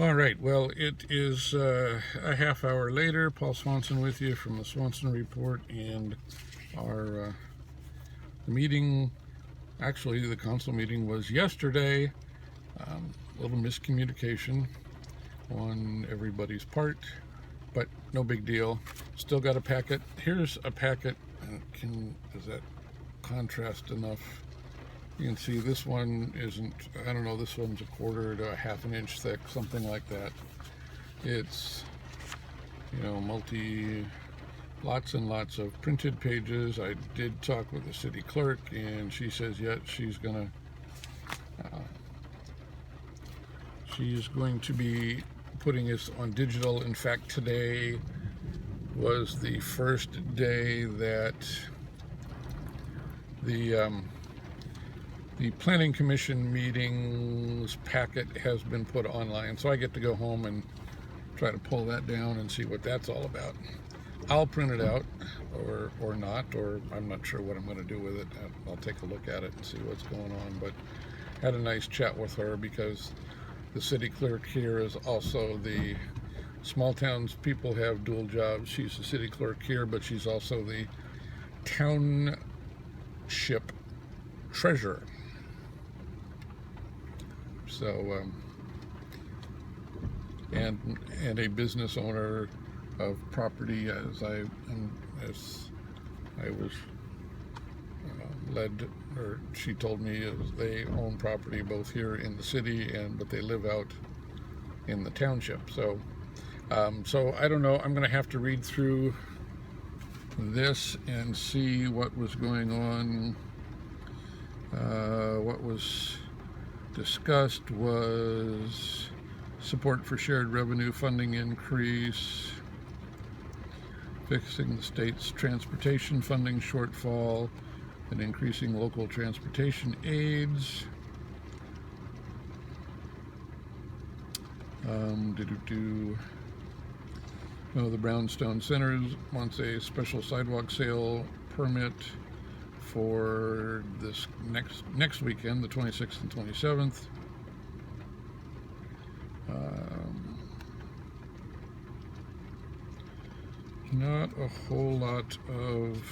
All right, well, it is a half hour later. Paul Swanson with you from the Swanson Report, and our meeting, actually the council meeting was yesterday. A little miscommunication on everybody's part, but no big deal. Still got a packet. Here's a packet. Is that contrast enough? You can see this one isn't, I don't know, this one's a quarter to a half an inch thick, something like that. It's, lots and lots of printed pages. I did talk with the city clerk, and she says, yeah, she's going to be putting this on digital. In fact, today was the first day that the planning commission meetings packet has been put online, so I get to go home and try to pull that down and see what that's all about. I'll print it out, or not, or I'm not sure what I'm going to do with it. I'll take a look at it and see what's going on, but had a nice chat with her because the city clerk here is also the small towns people have dual jobs. She's the city clerk here, but she's also the township treasurer. So, and a business owner of property, as I was led, or she told me, they own property both here in the city but they live out in the township. So, so I don't know. I'm going to have to read through this and see what was going on. What was discussed was support for shared revenue funding increase, fixing the state's transportation funding shortfall, and increasing local transportation aids. The Brownstone Centers wants a special sidewalk sale permit for this next weekend, the 26th and 27th. Not a whole lot of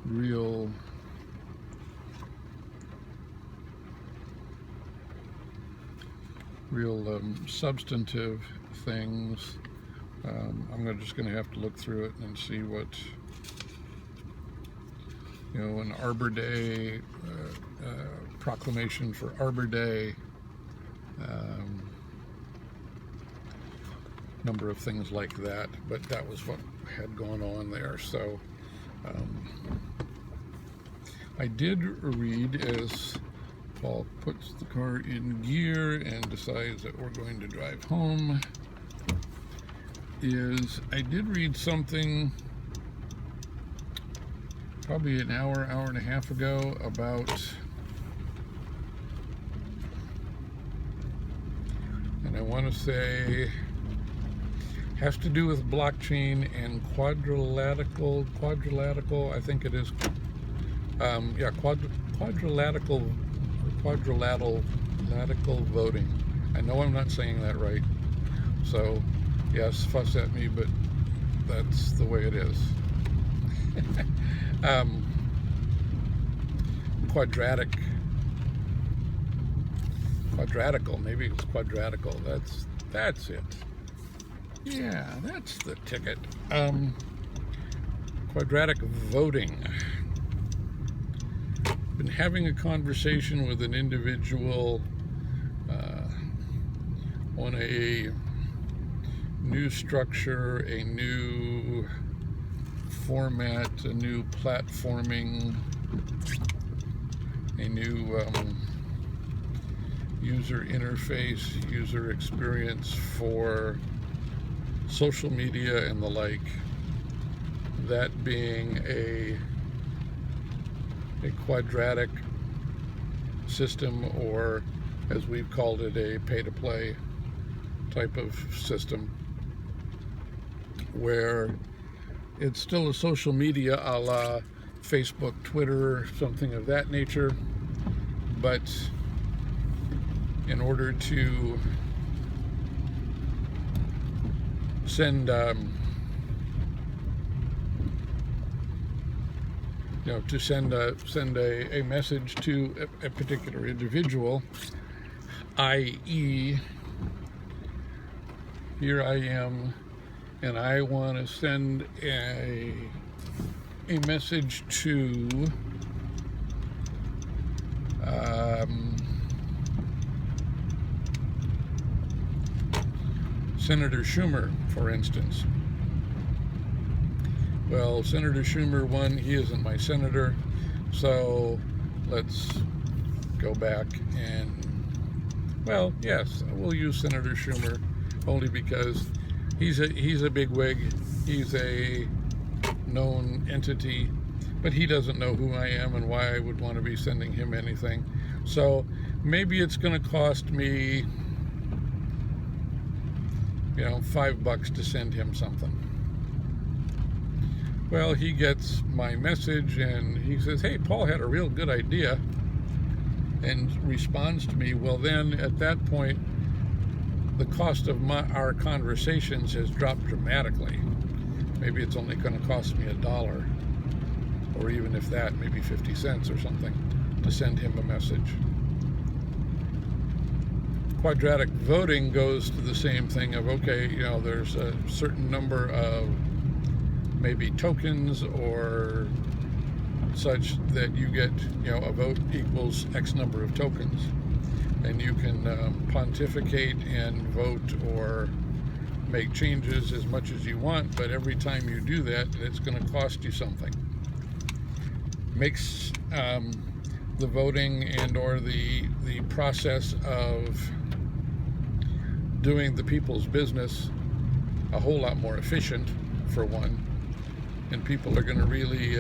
real substantive things. I'm just going to have to look through it and see what, an Arbor Day, proclamation for Arbor Day, number of things like that, but that was what had gone on there. So I did read, as Paul puts the car in gear and decides that we're going to drive home, I did read something probably an hour and a half ago about, and I want to say, has to do with blockchain and quadrilateral, I think it is, quadrilateral voting. I know I'm not saying that right, so yes, fuss at me, but that's the way it is. Quadratical, maybe it's quadratical, that's it. Yeah, that's the ticket. Quadratic voting. Been having a conversation with an individual on a new structure, a new format, a new platforming, a new user interface, user experience for social media and the like, that being a quadratic system, or as we've called it, a pay-to-play type of system, where it's still a social media a la Facebook, Twitter, something of that nature, but in order to send send a message to a particular individual, i.e., here I am, and I want to send a message to Senator Schumer, for instance. Well, Senator Schumer, one, he isn't my senator, so let's go back and, well, yes, we'll use Senator Schumer only because he's a bigwig, he's a known entity, but he doesn't know who I am and why I would want to be sending him anything. So maybe it's going to cost me, $5 to send him something. Well, he gets my message and he says, hey, Paul had a real good idea, and responds to me. Well, then at that point, the cost of our conversations has dropped dramatically. Maybe it's only going to cost me $1, or even if that, maybe 50 cents or something, to send him a message. Quadratic voting goes to the same thing of, okay, there's a certain number of maybe tokens or such that you get, a vote equals X number of tokens. And you can pontificate and vote or make changes as much as you want, but every time you do that, it's going to cost you something. Makes the voting and or the process of doing the people's business a whole lot more efficient, for one. And people are going to really,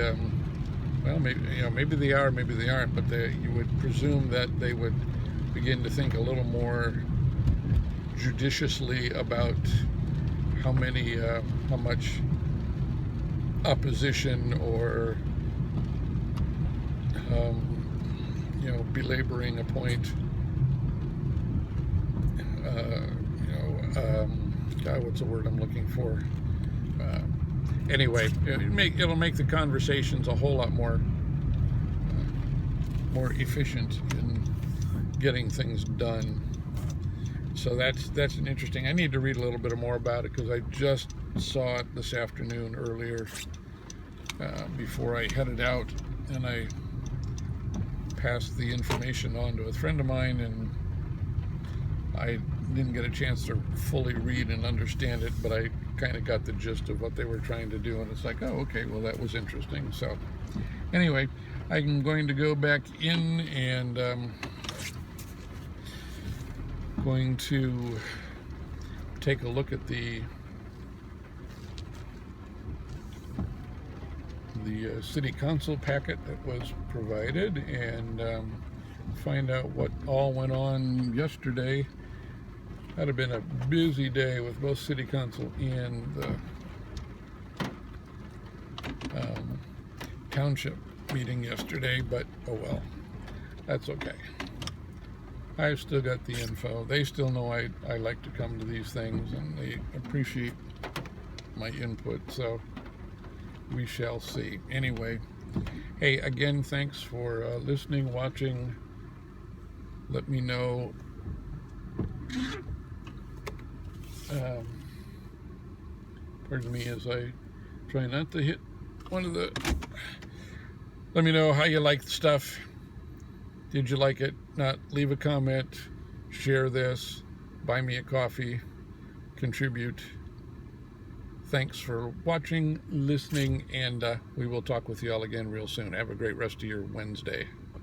well, maybe they are, maybe they aren't, but you would presume that they would begin to think a little more judiciously about how much opposition or belaboring a point, God, what's the word I'm looking for? Anyway, it'll make the conversations a whole lot more efficient in getting things done. So that's an interesting. I need to read a little bit more about it because I just saw it this afternoon earlier before I headed out, and I passed the information on to a friend of mine, and I didn't get a chance to fully read and understand it, but I kind of got the gist of what they were trying to do, and it's like, oh, okay, well, that was interesting. So anyway, I'm going to go back in and going to take a look at the city council packet that was provided, and find out what all went on yesterday. That had been a busy day with both city council and the township meeting yesterday, but oh well, that's okay. I've still got the info. They still know I like to come to these things, and they appreciate my input, so we shall see. Anyway, hey, again, thanks for listening, watching. Let me know pardon me as I try not to hit one of the... Let me know how you like the stuff. Did you like it? Not, leave a comment, share this, buy me a coffee, contribute. Thanks for watching, listening, and we will talk with you all again real soon. Have a great rest of your Wednesday.